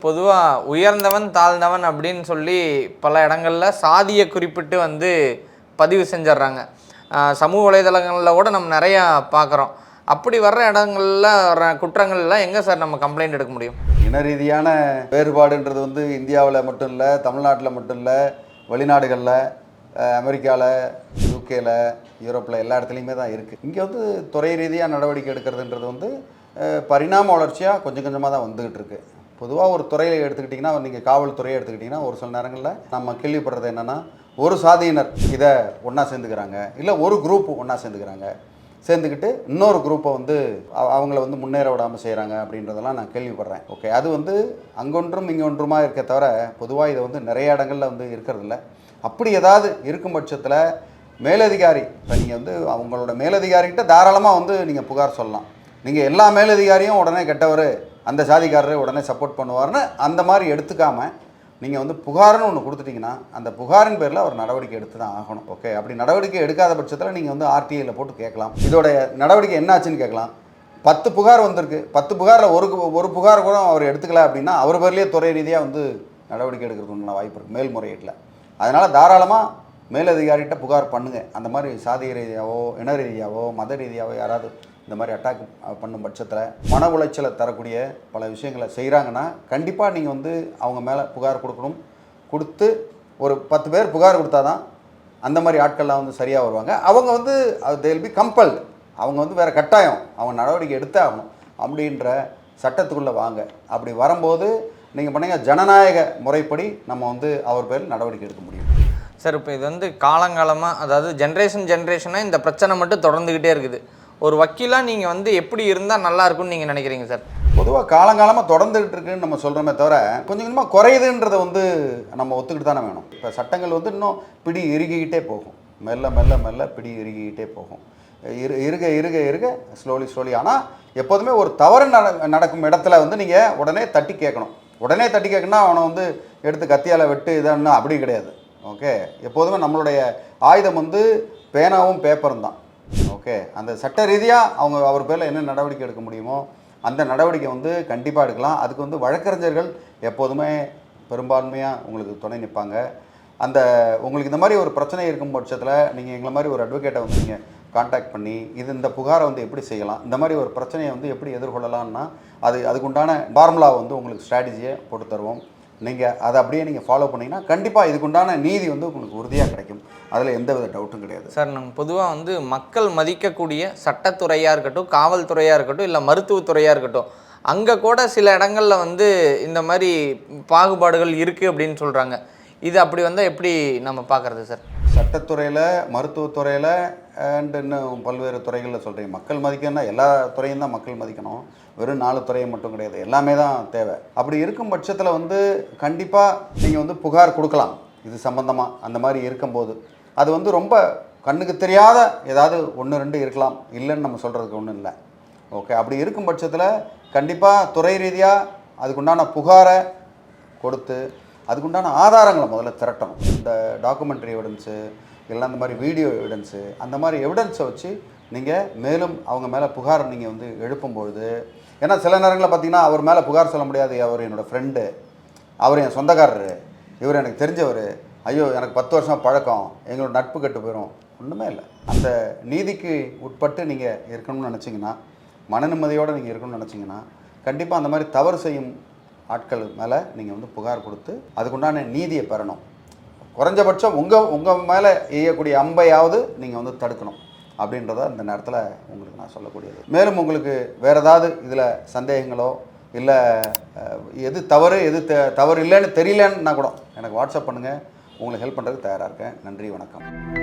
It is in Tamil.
பொதுவாக உயர்ந்தவன் தாழ்ந்தவன் அப்படின்னு சொல்லி பல இடங்களில் சாதியை குறிப்பிட்டு பதிவு செஞ்சிட்றாங்க. சமூக வலைதளங்களில் கூட நம்ம நிறையா பார்க்குறோம். அப்படி வர்ற இடங்களில் வர்ற குற்றங்கள்லாம் எங்கே சார் நம்ம கம்ப்ளைண்ட் எடுக்க முடியும்? இன ரீதியான வேறுபாடுன்றது இந்தியாவில் மட்டும் இல்லை, தமிழ்நாட்டில் மட்டும் இல்லை, வெளிநாடுகளில், அமெரிக்காவில், யூகேல, யூரோப்பில் எல்லா இடத்துலையுமே தான் இருக்குது. இங்கே துறை ரீதியாக நடவடிக்கை எடுக்கிறதுன்றது பரிணாம வளர்ச்சியாக கொஞ்சம் கொஞ்சமாக தான் வந்துக்கிட்டு இருக்குது. பொதுவாக ஒரு துறையை எடுத்துக்கிட்டிங்கன்னா, நீங்கள் காவல்துறையை எடுத்துக்கிட்டிங்கன்னா, ஒரு சில நேரங்களில் நம்ம கேள்விப்படுறது என்னென்னா, ஒரு சாதியினர் இதை ஒன்றா சேர்ந்துக்கிறாங்க, இல்லை ஒரு குரூப் ஒன்றா சேர்ந்துக்கிட்டு இன்னொரு குரூப்பை அவங்கள முன்னேற விடாமல் செய்கிறாங்க அப்படின்றதெல்லாம் நான் கேள்விப்படுறேன். ஓகே, அது அங்கொன்றும் இங்கொன்றுமா இருக்க தவிர பொதுவாக இதை நிறைய இடங்களில் இருக்கிறதில்ல. அப்படி ஏதாவது இருக்கும் பட்சத்தில் மேலதிகாரி, இப்போ நீங்கள் அவங்களோட மேலதிகாரிகிட்ட தாராளமாக நீங்கள் புகார் சொல்லலாம். நீங்கள் எல்லா மேலதிகாரியும் உடனே கெட்டவர், அந்த சாதிக்காரரை உடனே சப்போர்ட் பண்ணுவார்னு அந்த மாதிரி எடுத்துக்காமல் நீங்கள் புகார்னு ஒன்று கொடுத்துட்டிங்கன்னா அந்த புகாரின் பேரில் ஒரு நடவடிக்கை எடுத்து தான் ஆகணும். ஓகே, அப்படி நடவடிக்கை எடுக்காத பட்சத்தில் நீங்கள் ஆர்டிஐயில் போட்டு கேட்கலாம். இதோடைய நடவடிக்கை என்னாச்சுன்னு கேட்கலாம். 10 புகார் வந்திருக்கு, 10 புகாரில் ஒரு புகார் கூட அவர் எடுத்துக்கல அப்படின்னா அவர் பேர்லேயே துறை ரீதியாக நடவடிக்கை எடுக்கிறதுக்கு வாய்ப்பு இருக்குது மேல்முறையீட்டில். அதனால் தாராளமாக மேலதிகாரிகிட்ட புகார் பண்ணுங்கள். அந்த மாதிரி சாதி ரீதியாவோ, இன ரீதியாவோ, மத ரீதியாவோ யாராவது இந்த மாதிரி அட்டாக் பண்ணும் பட்சத்தில் மன உளைச்சலை தரக்கூடிய பல விஷயங்களை செய்கிறாங்கன்னா கண்டிப்பாக நீங்கள் அவங்க மேலே புகார் கொடுக்கணும். கொடுத்து ஒரு 10 பேர் புகார் கொடுத்தா தான் அந்த மாதிரி ஆட்கள்லாம் சரியாக வருவாங்க. அவங்க they will be compelled, அவங்க வேறு கட்டாயம் அவங்க நடவடிக்கை எடுத்தே ஆகணும் அப்படின்ற சட்டத்துக்குள்ளே வாங்க. அப்படி வரும்போது நீங்கள் பண்ணீங்க ஜனநாயக முறைப்படி நம்ம அவர் பேரில் நடவடிக்கை எடுக்க முடியும். சார், இப்போ இது காலங்காலமாக, அதாவது ஜென்ரேஷனாக இந்த பிரச்சனை மட்டும் தொடர்ந்துக்கிட்டே இருக்குது. ஒரு வக்கீலாக நீங்கள் எப்படி இருந்தால் நல்லா இருக்கும்னு நீங்கள் நினைக்கிறீங்க சார்? பொதுவாக காலங்காலமாக தொடர்ந்துகிட்டு இருக்குன்னு நம்ம சொல்கிறோமே தவிர கொஞ்சம் கொஞ்சமாக குறையுதுன்றதை நம்ம ஒத்துக்கிட்டு தானே வேணும். இப்போ சட்டங்கள் இன்னும் பிடி இறுகிக்கிட்டே போகும், மெல்ல மெல்ல மெல்ல பிடி இறுகிக்கிட்டே போகும். இருக இருக இருக ஸ்லோலி. ஆனால் எப்போதுமே ஒரு தவறு நடக்கும் இடத்துல நீங்கள் உடனே தட்டி கேட்கணும். உடனே தட்டி கேட்கணும்னா அவனை எடுத்து கத்தியால் வெட்டு இதான்னு அப்படி கிடையாது. ஓகே, எப்போதுமே நம்மளுடைய ஆயுதம் பேனாவும் பேப்பரும் தான். ஓகே, அந்த சட்ட ரீதியாக அவர் பேரில் என்ன நடவடிக்கை எடுக்க முடியுமோ அந்த நடவடிக்கை கண்டிப்பாக எடுக்கலாம். அதுக்கு வழக்கறிஞர்கள் எப்போதுமே பெரும்பான்மையாக உங்களுக்கு துணை நிற்பாங்க. உங்களுக்கு இந்த மாதிரி ஒரு பிரச்சனை இருக்கும் பட்சத்தில் நீங்கள் எங்களை மாதிரி ஒரு அட்வொகேட்டை நீங்கள் கான்டாக்ட் பண்ணி இந்த புகாரை எப்படி செய்யலாம், இந்த மாதிரி ஒரு பிரச்சனையை எப்படி எதிர்கொள்ளலாம்னா அதுக்குண்டான ஃபார்முலா உங்களுக்கு ஸ்ட்ராட்டஜியை போட்டு தருவோம். நீங்கள் அதை அப்படியே நீங்கள் ஃபாலோ பண்ணிங்கன்னா கண்டிப்பாக இதுக்குண்டான நீதி உங்களுக்கு உறுதியாக கிடைக்கும். அதில் எந்த வித டவுட்டும் கிடையாது சார். நம்ம பொதுவாக மக்கள் மதிக்கக்கூடிய சட்டத்துறையாக இருக்கட்டும், காவல்துறையாக இருக்கட்டும், இல்லை மருத்துவத்துறையாக இருக்கட்டும், அங்கே கூட சில இடங்களில் இந்த மாதிரி பாகுபாடுகள் இருக்குது அப்படின்னு சொல்கிறாங்க. இது அப்படி எப்படி நம்ம பார்க்குறது சார்? சட்டத்துறையில், மருத்துவத்துறையில் அண்ட் இன்னும் பல்வேறு துறைகளில் சொல்கிறீங்க. மக்கள் மதிக்கணும்னா எல்லா துறையும் தான் மக்கள் மதிக்கணும். வெறும் 4 துறையை மட்டும் கிடையாது, எல்லாமே தான் தேவை. அப்படி இருக்கும் பட்சத்தில் கண்டிப்பாக நீங்கள் புகார் கொடுக்கலாம் இது சம்மந்தமாக. அந்த மாதிரி இருக்கும்போது அது ரொம்ப கண்ணுக்கு தெரியாத ஏதாவது 1-2 இருக்கலாம், இல்லைன்னு நம்ம சொல்கிறதுக்கு ஒன்றும் இல்லை. ஓகே, அப்படி இருக்கும் பட்சத்தில் கண்டிப்பாக துறை ரீதியாக அதுக்குண்டான புகாரை கொடுத்து அதுக்குண்டான ஆதாரங்களை முதல்ல திரட்டணும். இந்த டாக்குமெண்ட்ரி எவிடன்ஸு, இல்லை அந்த மாதிரி வீடியோ எவிடன்ஸு, அந்த மாதிரி எவிடன்ஸை வச்சு நீங்கள் மேலும் அவங்க மேலே புகார் நீங்கள் எழுப்பும்பொழுது, ஏன்னா சில நேரங்களில் பார்த்திங்கன்னா அவர் மேலே புகார் சொல்ல முடியாது. அவர் என்னோடய ஃப்ரெண்டு, அவர் என் சொந்தக்காரர், இவர் எனக்கு தெரிஞ்சவர், ஐயோ எனக்கு 10 வருஷம் பழக்கம், எங்களோட நட்பு கெட்டு போயிடும், ஒன்றுமே இல்லை. அந்த நீதிக்கு உட்பட்டு நீங்கள் இருக்கணும்னு நினச்சிங்கன்னா, மன நிம்மதியோடு நீங்கள் இருக்கணும்னு நினச்சிங்கன்னா கண்டிப்பாக அந்த மாதிரி தவறு செய்யும் ஆட்கள் மேலே நீங்கள் புகார் கொடுத்து அதுக்குண்டான நீதியை பெறணும். குறைஞ்சபட்சம் உங்கள் மேலே எய்யக்கூடிய அம்பையாவது நீங்கள் தடுக்கணும் அப்படின்றத இந்த நேரத்தில் உங்களுக்கு நான் சொல்லக்கூடியது. மேலும் உங்களுக்கு வேறு ஏதாவது இதில் சந்தேகங்களோ, இல்லை எது தவறு எது தவறு இல்லைன்னு தெரியலன்னா கூட எனக்கு வாட்ஸ்அப் பண்ணுங்கள். உங்களுக்கு ஹெல்ப் பண்ணுறதுக்கு தயாராக இருக்கேன். நன்றி, வணக்கம்.